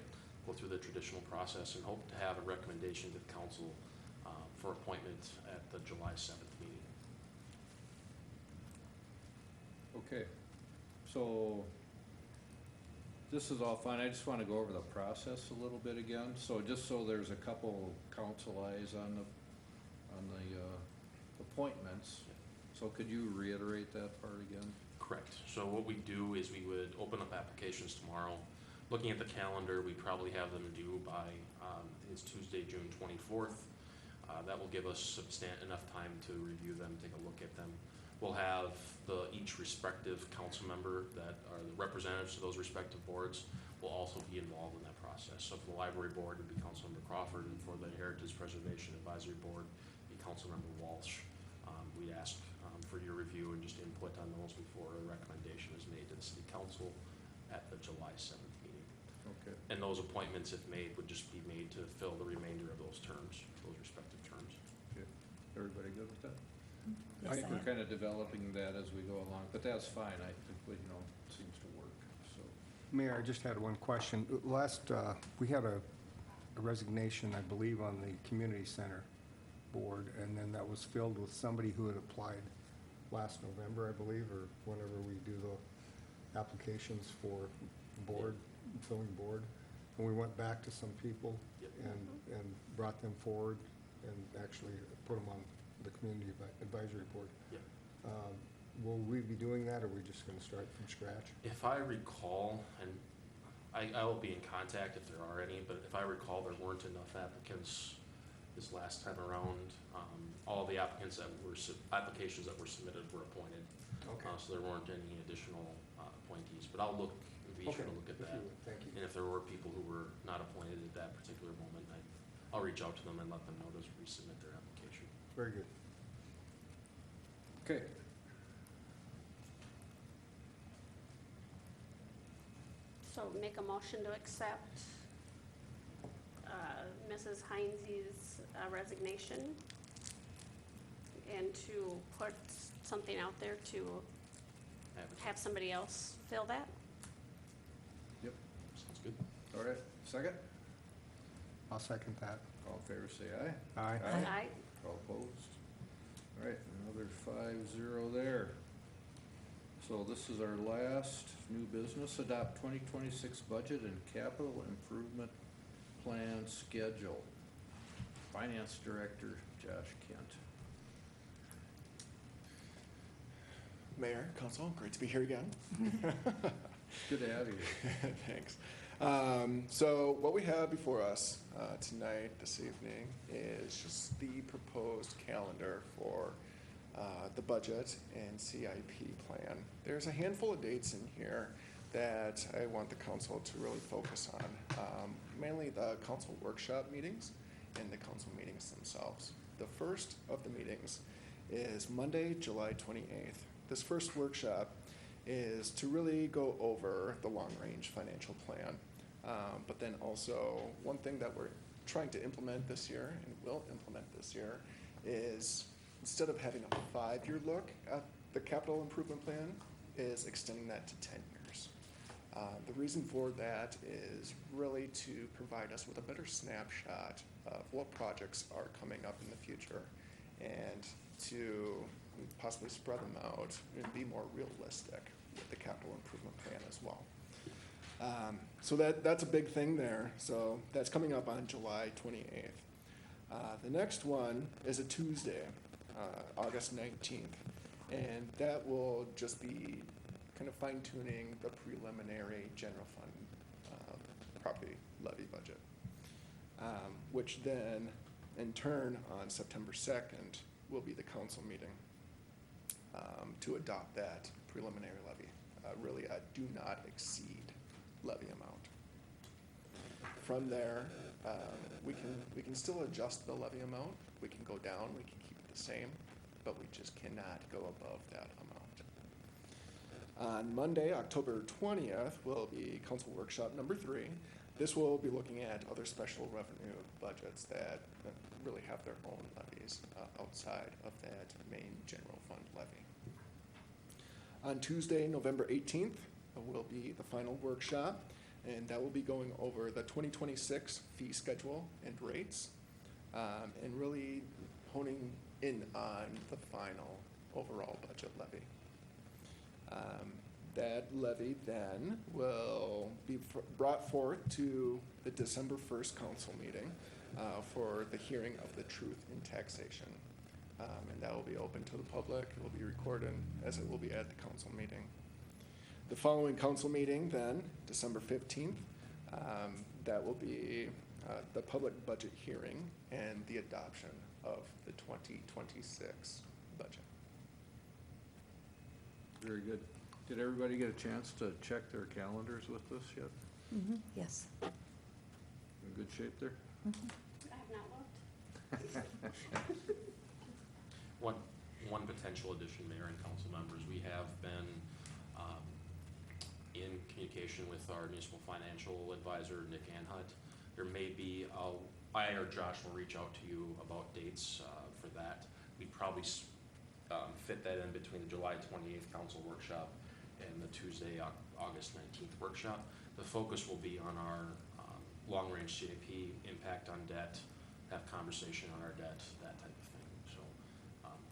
go through the traditional process, and hope to have a recommendation to the council for appointment at the July 7th meeting. Okay, so this is all fine. I just want to go over the process a little bit again. So just so there's a couple council eyes on the appointments. So could you reiterate that part again? Correct. So what we do is we would open up applications tomorrow. Looking at the calendar, we probably have them due by, I think it's Tuesday, June 24th. That will give us enough time to review them, take a look at them. We'll have each respective council member that are the representatives to those respective boards will also be involved in that process. So for the library board, it would be Councilmember Crawford, and for the Heritage Preservation Advisory Board, it would be Councilmember Walsh. We ask for your review and just input on those before a recommendation is made to the City Council at the July 7th meeting. Okay. And those appointments, if made, would just be made to fill the remainder of those terms, those respective terms. Okay. Everybody good with that? Yes, I think we're am. kind of developing that as we go along, but that's fine. I think, it seems to work, so. Mayor, I just had one question. We had a resignation, I believe, on the community center board, and then that was filled with somebody who had applied last November, I believe, or whenever we do the applications for filling board. And we went back to some people and brought them forward and actually put them on the community advisory board. Yep. Will we be doing that, or are we just going to start from scratch? If I recall, and I will be in contact if there are any, but if I recall, there weren't enough applicants this last time around, all the applicants that were, applications that were submitted were appointed. Okay. So there weren't any additional appointees, but I'll look, be sure to look at that. Thank you. And if there were people who were not appointed at that particular moment, I'll reach out to them and let them know to resubmit their application. Very good. Okay. So make a motion to accept Mrs. Heinze's resignation and to put something out there to have somebody else fill that. Yep. Sounds good. All right, second? I'll second that. All in favor, say aye. Aye. Aye. All opposed? All right, another 5-0 there. So this is our last new business, adopt 2026 budget and capital improvement plan schedule. Finance Director Josh Kent. Mayor, Council, great to be here again. Good to have you. Thanks. So what we have before us tonight, this evening, is just the proposed calendar for the budget and CIP plan. There's a handful of dates in here that I want the council to really focus on, mainly the council workshop meetings and the council meetings themselves. The first of the meetings is Monday, July 28th. This first workshop is to really go over the long-range financial plan, but then also one thing that we're trying to implement this year and will implement this year is instead of having a 5-year look at the capital improvement plan is extending that to 10 years. The reason for that is really to provide us with a better snapshot of what projects are coming up in the future and to possibly spread them out and be more realistic with the capital improvement plan as well. So that's a big thing there. So that's coming up on July 28th. The next one is a Tuesday, August 19th, and that will just be kind of fine-tuning the preliminary general fund property levy budget, which then in turn on September 2nd will be the council meeting to adopt that preliminary levy, really a do not exceed levy amount. From there, we can still adjust the levy amount. We can go down, we can keep it the same, but we just cannot go above that amount. On Monday, October 20th, will be council workshop number 3. This will be looking at other special revenue budgets that really have their own levies outside of that main general fund levy. On Tuesday, November 18th, will be the final workshop, and that will be going over the 2026 fee schedule and rates, and really honing in on the final overall budget levy. That levy then will be brought forth to the December 1st council meeting for the hearing of the truth in taxation. And that will be open to the public. It will be recorded as it will be at the council meeting. The following council meeting then, December 15th, that will be the public budget hearing and the adoption of the 2026 budget. Very good. Did everybody get a chance to check their calendars with this yet? Yes. In good shape there? I have not looked. One potential addition, Mayor and council members, we have been in communication with our municipal financial advisor, Nick Anhut. There may be, I or Josh will reach out to you about dates for that. We'd probably fit that in between the July 28th council workshop and the Tuesday, August 19th workshop. The focus will be on our long-range CIP, impact on debt, have conversation on our debt, that type of thing. So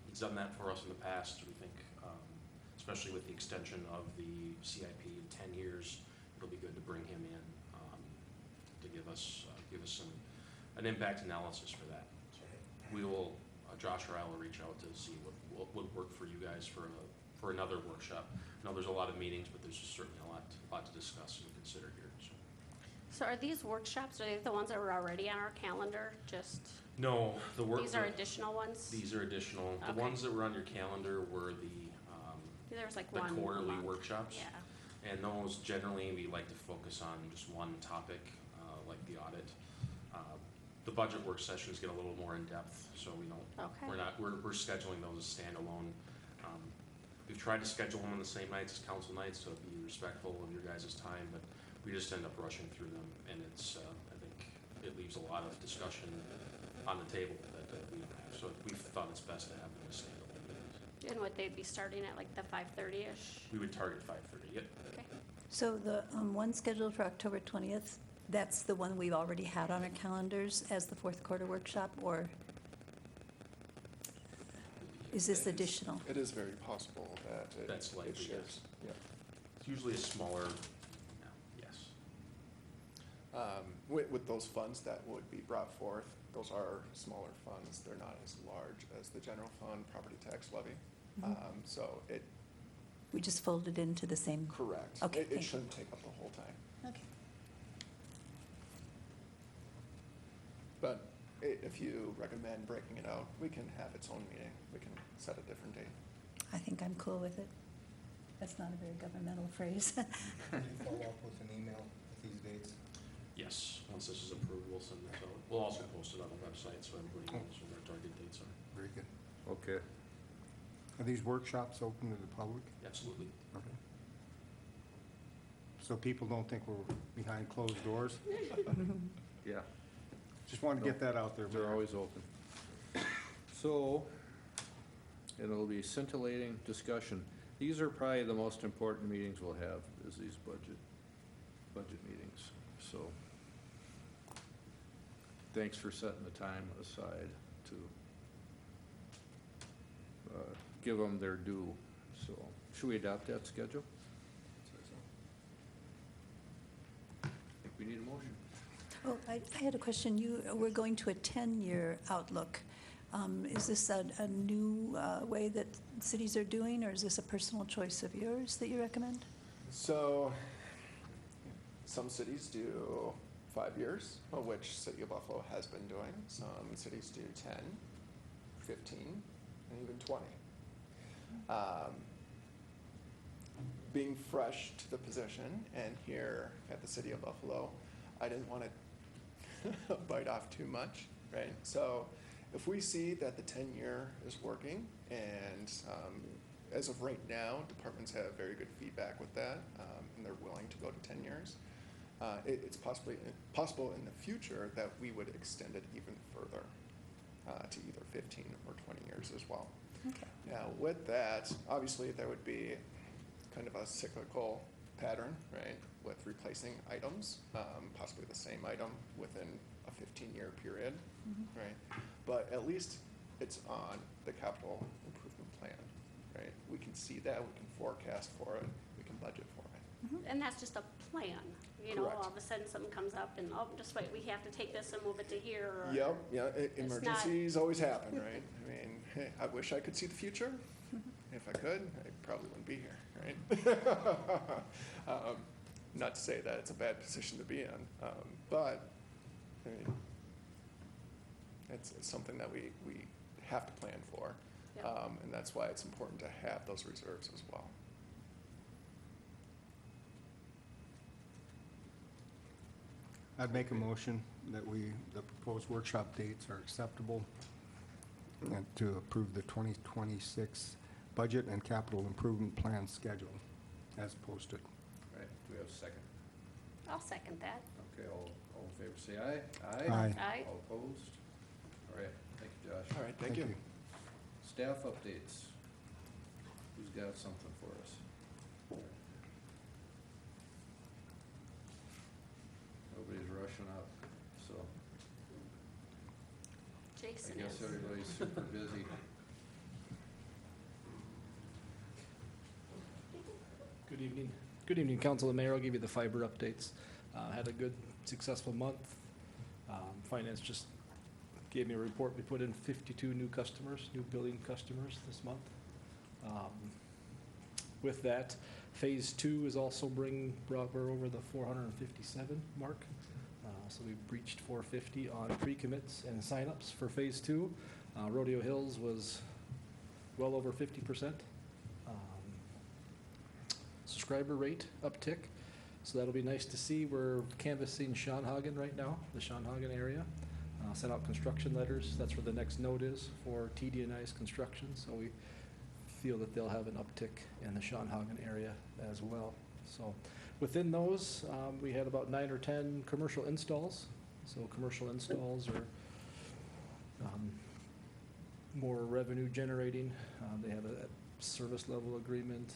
he's done that for us in the past. We think, especially with the extension of the CIP in 10 years, it'll be good to bring him in to give us an impact analysis for that. So we will, Josh or I will reach out to see what would work for you guys for another workshop. I know there's a lot of meetings, but there's just certainly a lot to discuss and consider here. So are these workshops, are they the ones that were already on our calendar? Just No, the work. These are additional ones? These are additional. The Okay. ones that were on your calendar were There was like the one a quarterly month. workshops. Yeah. And those generally, we like to focus on just one topic, like the audit. The budget work sessions get a little more in-depth, so we don't, Okay. we're scheduling those as standalone. We've tried to schedule them on the same nights as council nights, so be respectful of your guys' time, but we just end up rushing through them, and it's, I think it leaves a lot of discussion on the table that we don't have, so we've thought it's best to have them as standalone meetings. And would they be starting at like the 5:30-ish? We would target 5:30, yep. Okay. So the one scheduled for October 20th, that's the one we've already had on our calendars as the fourth quarter workshop, or is this additional? It is very possible that That's it likely, shares. Yeah. It's usually a smaller, yes. With those funds that would be brought forth, those are smaller funds. They're not as large as the general fund property tax levy. So it, We just folded into the same? correct. Okay, It thank you. shouldn't take up the whole time. Okay. But if you recommend breaking it out, we can have its own meeting. We can set a different date. I think I'm cool with it. That's not a very governmental phrase. Can you follow up with an email with these dates? Yes, once this is approved, we'll send this out. We'll also post it on the website, so everybody knows when our target dates are. Very good. Okay. Are these workshops open to the public? Absolutely. Okay. So people don't think we're behind closed doors? Yeah. Just wanted to get that out there. They're Mayor. always open. So, it'll be scintillating discussion. These are probably the most important meetings we'll have, is these budget meetings, so. Thanks for setting the time aside to give them their due, so. Should we adopt that schedule? I think we need a motion. Oh, I had a question. We're going to a 10-year outlook. Is this a new way that cities are doing, or is this a personal choice of yours that you recommend? So some cities do 5 years, which City of Buffalo has been doing. Some cities do 10, 15, and even 20. Being fresh to the position and here at the City of Buffalo, I didn't want to bite off too much, right? So if we see that the 10-year is working, and as of right now, departments have very good feedback with that, and they're willing to go to 10 years, it's possible in the future that we would extend it even further to either 15 or 20 years as well. Okay. Now, with that, obviously, there would be kind of a cyclical pattern, right, with replacing items, possibly the same item within a 15-year period, right? But at least it's on the capital improvement plan, right? We can see that, we can forecast for it, we can budget for it. And that's just a plan, you know, Correct. all of a sudden something comes up and, oh, just wait, we have to take this and move it to here, or. Yep, yeah, It's not- emergencies always happen, right? I mean, hey, I wish I could see the future. If I could, I probably wouldn't be here, right? Not to say that it's a bad position to be in, but, I mean, it's something that we have to plan for. Yep. And that's why it's important to have those reserves as well. I'd make a motion that the proposed workshop dates are acceptable and to approve the 2026 budget and capital improvement plan schedule as posted. All right, do we have a second? I'll second that. Okay, all in favor say aye. Aye. Aye. All opposed? All right, thank you, Josh. All right, thank you. Staff updates. Who's got something for us? Nobody's rushing up, so Jason I guess is. everybody's super busy. Good evening. Good evening, Council and Mayor. I'll give you the fiber updates. Had a good, successful month. Finance just gave me a report. We put in 52 new customers, new billing customers this month. With that, Phase 2 is also we're over the 457 mark. So we've reached 450 on pre-commits and signups for Phase 2. Rodeo Hills was well over 50%. Subscriber rate uptick, so that'll be nice to see. We're canvassing Schonhagen right now, the Schonhagen area. Sent out construction letters. That's where the next node is for TD&I's construction, so we feel that they'll have an uptick in the Schonhagen area as well. So within those, we had about 9 or 10 commercial installs. So commercial installs are more revenue generating. They have a service level agreement,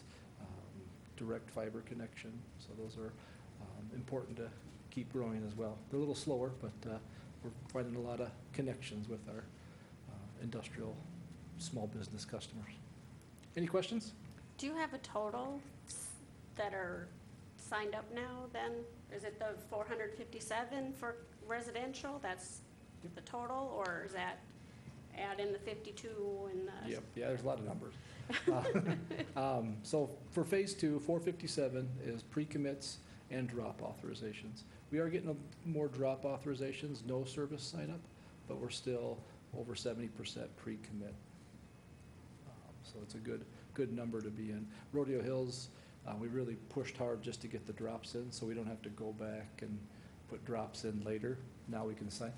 direct fiber connection. So those are important to keep growing as well. They're a little slower, but we're finding a lot of connections with our industrial small business customers. Any questions? Do you have a total that are signed up now then? Is it the 457 for residential? That's the total, or is that add in the 52 and the? Yep, yeah, there's a lot of numbers. So for Phase 2, 457 is pre-commits and drop authorizations. We are getting more drop authorizations, no service sign up, but we're still over 70% pre-commit. So it's a good number to be in. Rodeo Hills, we really pushed hard just to get the drops in, so we don't have to go back and put drops in later. Now we can sign.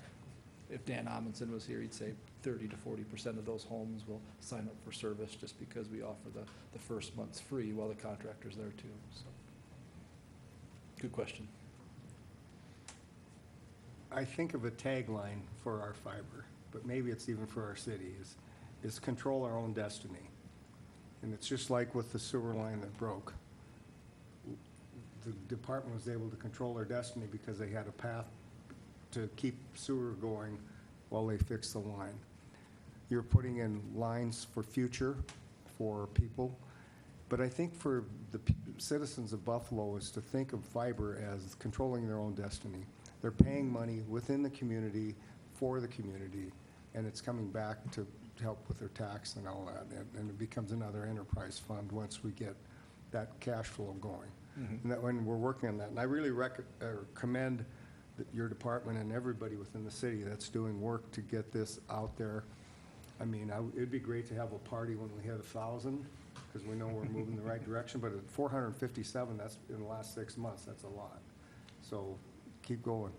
If Dan Amundsen was here, he'd say 30 to 40% of those homes will sign up for service just because we offer the first month's free while the contractor's there too. So, good question. I think of a tagline for our fiber, but maybe it's even for our city, is control our own destiny. And it's just like with the sewer line that broke. The department was able to control their destiny because they had a path to keep sewer going while they fixed the line. You're putting in lines for future, for people, but I think for the citizens of Buffalo is to think of fiber as controlling their own destiny. They're paying money within the community for the community, and it's coming back to help with their tax and all that, and it becomes another enterprise fund once we get that cash flow going. Mm-hmm. And that when we're working on that, and I really commend your department and everybody within the city that's doing work to get this out there. I mean, it'd be great to have a party when we hit 1,000, because we know we're moving in the right direction, but at 457, that's in the last 6 months, that's a lot. So keep going.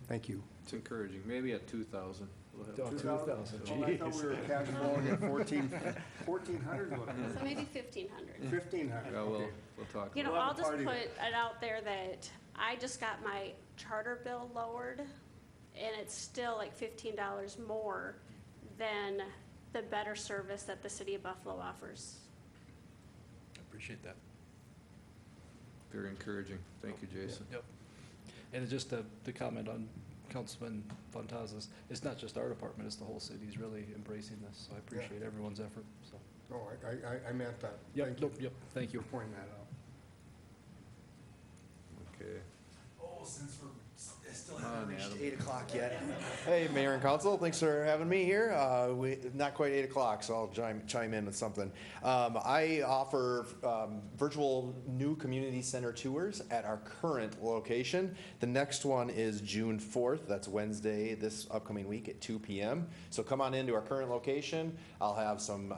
Thank you. It's encouraging. Maybe at 2,000. We'll have 2,000, Well, I thought we were cash flowing at 1,400. So maybe 1,500. 1,500. Yeah, Okay. we'll talk You know, We'll have I'll a just party put then. it out there that I just got my charter bill lowered, and it's still like $15 more than the better service that the city of Buffalo offers. I appreciate that. Very encouraging. Thank you, Jason. Yep. And just to comment on Councilman Fantazza's, it's not just our department, it's the whole city's really embracing this, so I appreciate everyone's effort, so. No, I meant that. Yep, Thank you. Yep, thank you. For pointing that out. Okay. Oh, since we're still Come on, haven't reached Adam. 8 o'clock yet. Hey, Mayor and Council, thanks for having me here. Not quite 8 o'clock, so I'll chime in with something. I offer virtual new community center tours at our current location. The next one is June 4th. That's Wednesday this upcoming week at 2 p.m. So come on into our current location. I'll have some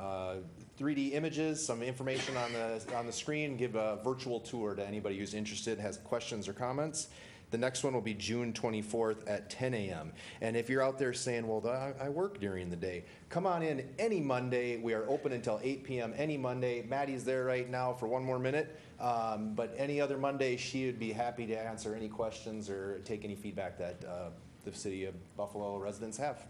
3D images, some information on the screen, give a virtual tour to anybody who's interested, has questions or comments. The next one will be June 24th at 10 a.m. And if you're out there saying, well, I work during the day, come on in any Monday. We are open until 8 p.m. any Monday. Maddie's there right now for one more minute. But any other Monday, she would be happy to answer any questions or take any feedback that the city of Buffalo residents have.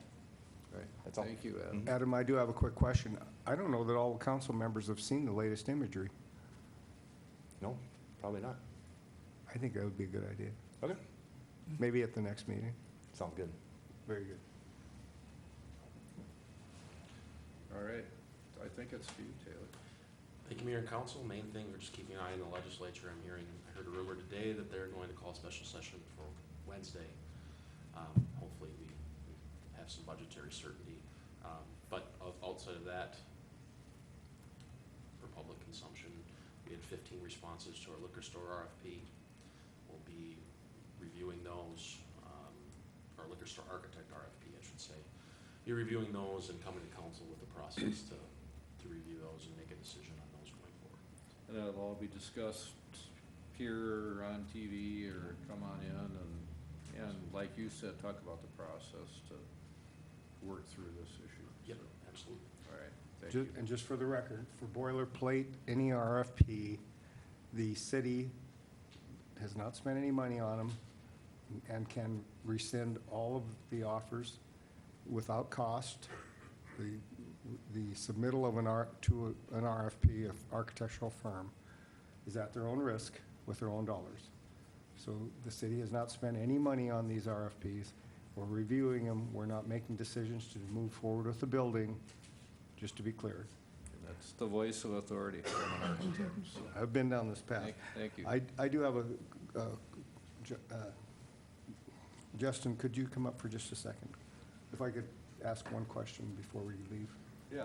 Right. That's all. Thank you, Adam. Adam, I do have a quick question. I don't know that all the council members have seen the latest imagery. No, probably not. I think that would be a good idea. Okay. Maybe at the next meeting. Sounds good. Very good. All right. I think it's for you, Taylor. Thank you, Mayor and Council. Main thing, we're just keeping an eye on the legislature. I heard a rumor today that they're going to call a special session for Wednesday. Hopefully we have some budgetary certainty. But outside of that, for public consumption, we had 15 responses to our liquor store RFP. We'll be reviewing those Liquor Store Architect RFP, I should say. Be reviewing those and coming to council with the process to review those and make a decision on those going forward. And that'll all be discussed here or on TV or come on in and like you said, talk about the process to work through this issue. Yep, So, absolutely. all right, thank you. And just for the record, for boilerplate, any RFP, the city has not spent any money on them and can rescind all of the offers without cost. The submittal of to an RFP, of architectural firm, is at their own risk with their own dollars. So the city has not spent any money on these RFPs. We're reviewing them. We're not making decisions to move forward with the building, just to be clear. That's the voice of authority from an architect. So, I've been down this path. Thank you. I do have Justin, could you come up for just a second? If I could ask one question before we leave. Yeah.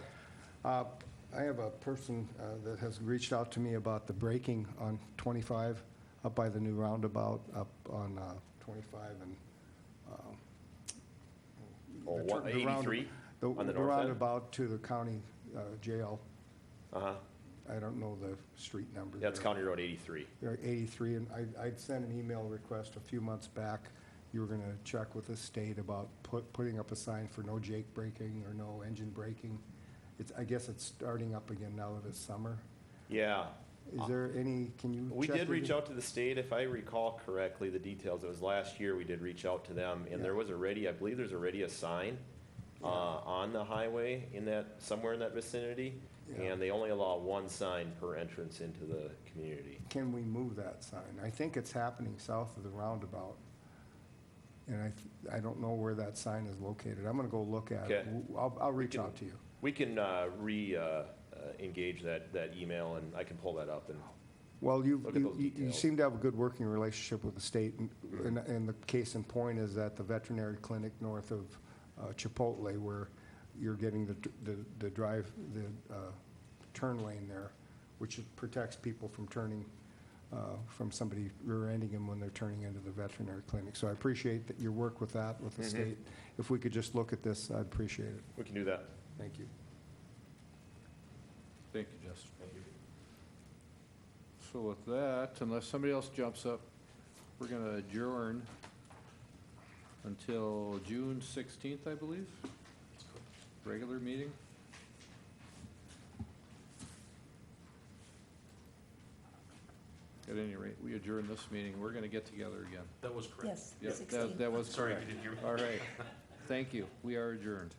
I have a person that has reached out to me about the braking on 25 up by the new roundabout up on 25 and the 83 on the the north end? roundabout to the county jail. Uh-huh. I don't know the street number. Yeah, it's there. County Road 83. They're 83, and I'd sent an email request a few months back. You were gonna check with the state about putting up a sign for no Jake braking or no engine braking. I guess it's starting up again now that it's summer. Yeah. Is there any, can you We check did with reach them? out to the state, if I recall correctly, the details. It was last year we did reach out to them, and there was already, I believe there's already a sign on the highway in that, somewhere in that vicinity, Yeah. and they only allow one sign per entrance into the community. Can we move that sign? I think it's happening south of the roundabout. And I don't know where that sign is located. I'm gonna go look at it. Okay. I'll reach out to you. We can engage that email, and I can pull that up and Well, Look at those you details. seem to have a good working relationship with the state, and the case in point is at the veterinary clinic north of Chipotle, where you're getting the turn lane there, which protects people from turning, from somebody rear-ending them when they're turning into the veterinary clinic. So I appreciate that your work with that, with the state. If we could just look at this, I'd appreciate it. we can do that. Thank you. Thank you, Justin. So with that, unless somebody else jumps up, we're going to adjourn until June 16th, I believe, regular meeting. At any rate, we adjourn this meeting. We're going to get together again. That was correct. Yes, Yep, 16. that was Sorry if correct. you didn't hear me. All right. Thank you. We are adjourned.